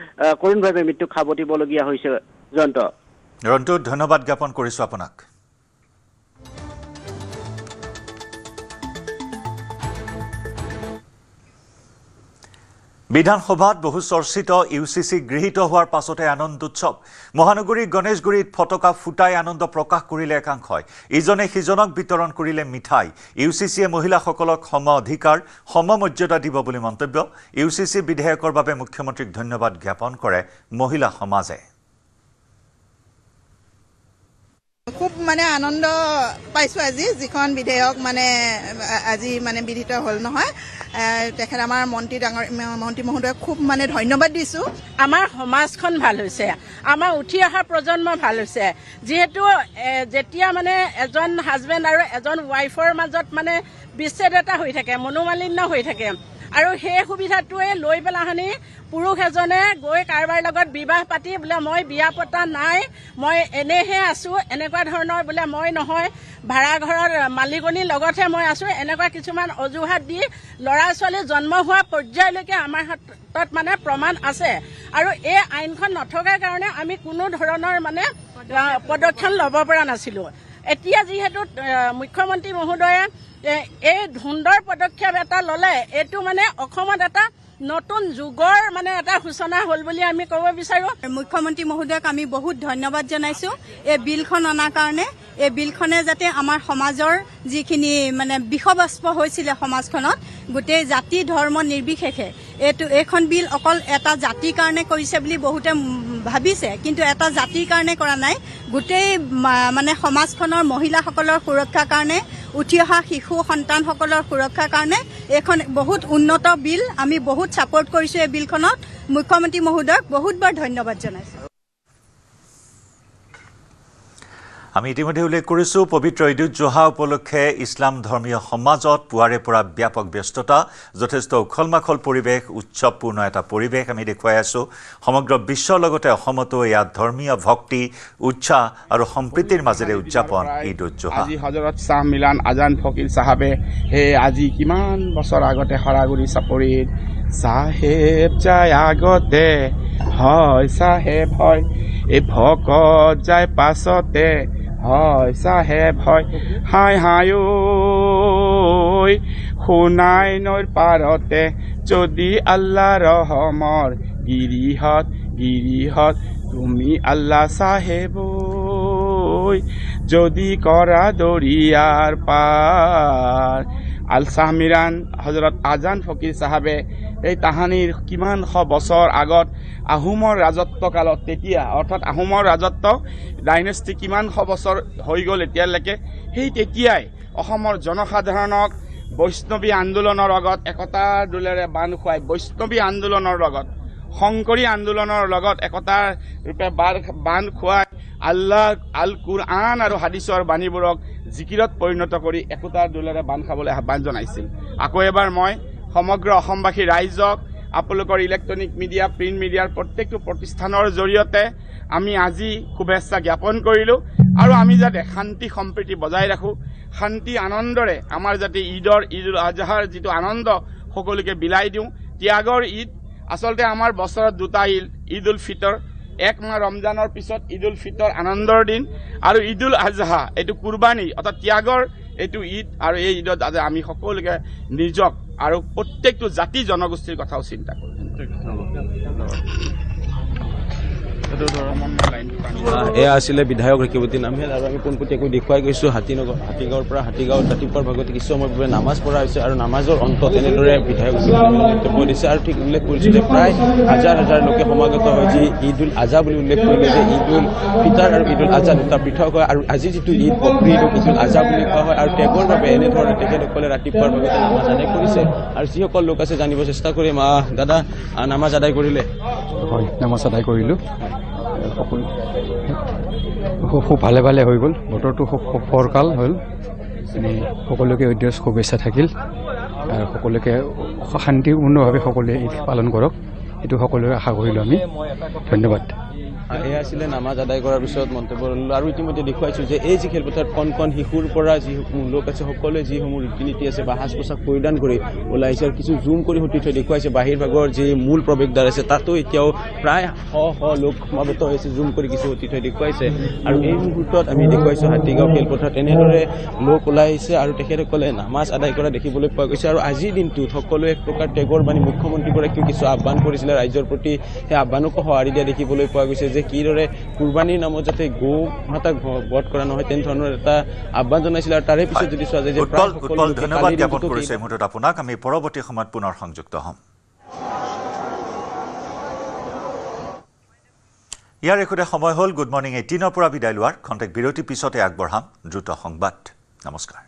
কৰুণভাৱে মৃত্যুক সাৱটিবলগীয়া হৈছে। জয়ন্ত। ৰন্তু, ধন্যবাদ জ্ঞাপন কৰিছোঁ আপোনাক। বিধানসভাত বহু চৰ্চিত UCC গৃহীত হোৱাৰ পাছতে আনন্দোৎসৱ। মহানগৰীৰ গণেশগুৰিত ফটকা ফুটাই আনন্দ প্ৰকাশ কৰিলে একাংশই। ইজনে সিজনক বিতৰণ কৰিলে মিঠাই। UCCয়ে মহিলাসকলক সম অধিকাৰ সমমৰ্যাদা দিব বুলি মন্তব্য। UCC বিধেয়কৰ বাবে মুখ্যমন্ত্ৰীক ধন্যবাদ জ্ঞাপন কৰে মহিলা সমাজে। খুব আনন্দ পাইছোঁ আজি, যিখন বিধেয়ক আজি বিধিত হ'ল নহয়। তেখেত আমাৰ মন্ত্ৰী মহোদয়ক খুব ধন্যবাদ দিছোঁ। আমাৰ সমাজখন ভাল হৈছে, আমাৰ উঠি অহা প্ৰজন্ম ভাল হৈছে। যিহেতু যেতিয়া এজন হাজবেণ্ড আৰু এজন ৱাইফৰ মাজত বিচ্ছেদ এটা হৈ থাকে, মনোমালিন্য হৈ থাকে আৰু সেই সুবিধাটোৱে লৈ পেলাহানি পুৰুষ এজনে গৈ কাৰোবাৰ লগত বিবাহ পাতি বোলে মই বিয়া পতা নাই, মই এনেহে আছোঁ, এনেকুৱা ধৰণৰ বোলে মই নহয় ভাড়া ঘৰৰ মালিকনীৰ লগতহে মই আছোঁ, এনেকুৱা কিছুমান অজুহাত দি ল'ৰা ছোৱালী জন্ম হোৱা পৰ্যায়লৈকে আমাৰ হাতত প্ৰমাণ আছে। আৰু এই আইনখন নথকাৰ কাৰণে আমি কোনো ধৰণৰ পদক্ষেপ ল'ব পৰা নাছিলোঁ। এতিয়া যিহেতু মুখ্যমন্ত্ৰী মহোদয়ে এই সুন্দৰ পদক্ষেপ এটা ল'লে, এইটো অসমত এটা নতুন যুগৰ মানে এটা সূচনা হ'ল বুলি আমি ক'ব বিচাৰোঁ। মুখ্যমন্ত্ৰী মহোদয়ক আমি বহুত ধন্যবাদ জনাইছোঁ এই বিলখন অনাৰ কাৰণে। এই বিলখনে যাতে আমাৰ সমাজৰ যিখিনি মানে বিষবাস্প হৈছিলে সমাজখনত গোটেই জাতি ধৰ্ম নিৰ্বিশেষে এইখন বিল অকল এটা জাতিৰ কাৰণে কৰিছে বুলি বহুতে ভাবিছে, কিন্তু এটা জাতিৰ কাৰণে কৰা নাই, গোটেই মানে সমাজখনৰ মহিলাসকলৰ সুৰক্ষাৰ কাৰণে, উঠি অহা শিশু সন্তানসকলৰ সুৰক্ষাৰ কাৰণে এইখন বহুত উন্নত বিল। আমি বহুত ছাপোৰ্ট কৰিছোঁ এই বিলখনত। মুখ্যমন্ত্ৰী মহোদয়ক বহুতবাৰ ধন্যবাদ জনাইছোঁ। আমি ইতিমধ্যে উল্লেখ কৰিছোঁ পবিত্ৰ ঈদ উজ জোহা উপলক্ষে ইছলাম ধৰ্মীয় সমাজত পুৱাৰে পৰা ব্যাপক ব্যস্ততা, যথেষ্ট উখল মাখল পৰিৱেশ, উৎসৱপূৰ্ণ এটা পৰিৱেশ আমি দেখুৱাই আছোঁ। সমগ্ৰ বিশ্বৰ লগতে অসমতো ইয়াত ধৰ্মীয় ভক্তি, উৎসাহ আৰু সম্প্ৰীতিৰ মাজেৰে উদযাপন ঈদ উজ জোহা। আজি হজৰত শ্বাহ মিলান আজান ফকিৰ চাহাবে আজি কিমান বছৰ আগতে সৰাগুৰি চাপৰিত চাহেব যায় আগতে হয় চাহেব হয়, এই ভকত যায় পাছতে হয় চাহেব হয়। হাই হাই ঐ সোণাই নৈৰ পাৰতে যদি আল্লাহ ৰহমৰ গিৰিহত গিৰিহত তুমি আল্লাহ চাহেব ঐ যদি কৰা দৰিয়াৰ পাৰ। আল শ্বাহ মিৰাণ হজৰত আজান ফকিৰ চাহাবে এই তাহানিৰ কিমান শ বছৰ আগত আহোমৰ ৰাজত্ব কালত, তেতিয়া অৰ্থাৎ আহোমৰ ৰাজত্ব ডাইনেষ্টি কিমান শ বছৰ হৈ গ'ল এতিয়ালৈকে, সেই তেতিয়াই অসমৰ জনসাধাৰণক বৈষ্ণৱী আন্দোলনৰ লগত একতাৰ দোলেৰে বান্ধ খুৱাই, বৈষ্ণৱী আন্দোলনৰ লগত শংকৰী আন্দোলনৰ লগত একতাৰ ৰূপে বান্ধ খুৱাই আল্লাহ আল কুৰআন আৰু হাদিছৰ বাণীবোৰক জিকিৰত পৰিণত কৰি একতাৰ দোলেৰে বান্ধ খাবলৈ আহ্বান জনাইছিল। আকৌ এবাৰ মই সমগ্ৰ অসমবাসী ৰাইজক আপোনালোকৰ ইলেক্ট্ৰনিক মিডিয়া, প্ৰিণ্ট মিডিয়াৰ প্ৰত্যেকটো প্ৰতিষ্ঠানৰ জৰিয়তে আমি আজি শুভেচ্ছা জ্ঞাপন কৰিলোঁ। আৰু আমি যাতে শান্তি সম্প্ৰীতি বজাই ৰাখোঁ, শান্তি আনন্দৰে আমাৰ যাতে ঈদ উল আজহাৰ যিটো আনন্দ সকলোকে বিলাই দিওঁ। ত্যাগৰ ঈদ আচলতে আমাৰ বছৰত দুটা ঈদ উল ফিতৰ, এক মাহ ৰমজানৰ পিছত ঈদ উল ফিতৰ আনন্দৰ দিন, আৰু ঈদ উল আজহা এইটো কুৰবানী অৰ্থাৎ ত্যাগৰ এইটো ঈদ। আৰু এই ঈদত আমি সকলোকে নিজক আৰু প্ৰত্যেকটো জাতি জনগোষ্ঠীৰ কথাও চিন্তা কৰোঁ। এয়া আছিলে বিধায়ক ৰেকিবুদ্দিন আহমেদ, আৰু আমি পোনপটীয়াকৈ দেখুৱাই গৈছোঁ হাতীগাঁৱৰ পৰা হাতীগাঁৱত ৰাতিপুৱাৰ ভাগতে কিছু সময়ৰ বাবে নামাজ পঢ়া হৈছে, আৰু নামাজৰ অন্তত এনেদৰে বিধায়ক মন্তব্য দিছে। আৰু ঠিক উল্লেখ কৰিছোঁ যে প্ৰায় হাজাৰ হাজাৰ লোকে সমাগত হয়, যি ঈদ উল আজহা বুলি উল্লেখ কৰিলে যে ঈদ উল ফিতাৰ আৰু ঈদ উল আজহা দুটা পৃথক হয়। আৰু আজি যিটো ঈদ বকৰি ঈদ উল আজহা বুলি কোৱা হয়, আৰু ত্যাগৰ বাবে এনেধৰণে তেখেতসকলে ৰাতিপুৱাৰ ভাগতে নামাজ আদায় কৰিছে। আৰু যিসকল লোক আছে জানিব চেষ্টা কৰিম। দাদা, নামাজ আদায় কৰিলে? হয়, নামাজ আদায় কৰিলোঁ। খুব ভালে ভালে হৈ গ'ল, বতৰটো খুব ফৰকাল হ'ল। সকলোকে ঈদৰ শুভেচ্ছা থাকিল, আৰু সকলোকে শান্তিপূৰ্ণভাৱে সকলোৱে ঈদ পালন কৰক, এইটো সকলোৱে আশা কৰিলোঁ আমি। ধন্যবাদ। এয়া আছিলে নামাজ আদায় কৰাৰ পিছত মন্তব্য ল'লোঁ। আৰু ইতিমধ্যে দেখুৱাইছোঁ যে এই যি খেলপথাৰত কণ কণ শিশুৰ পৰা যিসমূহ লোক আছে, সকলোৱে যিসমূহ ৰীতি নীতি আছে বা সাজ পোছাক পৰিধান কৰি ওলাইছে, আৰু কিছু জুম কৰি সতি থৈ দেখুৱাইছে বাহিৰভাগৰ যি মূল প্ৰৱেশদ্বাৰ আছে, তাতো এতিয়াও প্ৰায় শ শ লোক সমাবেত হৈছে, জুম কৰি কিছু সতি থৈ দেখুৱাইছে। আৰু এই মুহূৰ্তত আমি দেখুৱাইছোঁ হাতীগাঁও খেলপথাৰত এনেদৰে লোক ওলাই আহিছে, আৰু তেখেতসকলে নামাজ আদায় কৰা দেখিবলৈ পোৱা গৈছে। আৰু আজিৰ দিনটোত সকলোৱে এক প্ৰকাৰ ত্যাগৰ বাণী মুখ্যমন্ত্ৰীগৰাকীয়েও কিছু আহ্বান কৰিছিলে ৰাইজৰ প্ৰতি, সেই আহ্বানকো সঁহাৰি দিয়া দেখিবলৈ পোৱা গৈছে, যে কিদৰে কুৰবানীৰ নামত যাতে গৌ মাতাক বধ কৰা নহয় তেনেধৰণৰ এটা আহ্বান জনাইছিল। আৰু তাৰে পিছত যদি চোৱা যায় যে ধন্যবাদ জ্ঞাপন কৰিছোঁ এই মুহূৰ্তত আপোনাক। আমি পৰৱৰ্তী সময়ত পুনৰ সংযুক্ত হ'ম। ইয়াৰ একোটা সময় হ'ল গুড মৰ্ণিং 18ৰ পৰা বিদায় লোৱাৰ। খন্তেক বিৰতিৰ পিছতে আগবঢ়াম দ্ৰুত সংবাদ। নমস্কাৰ।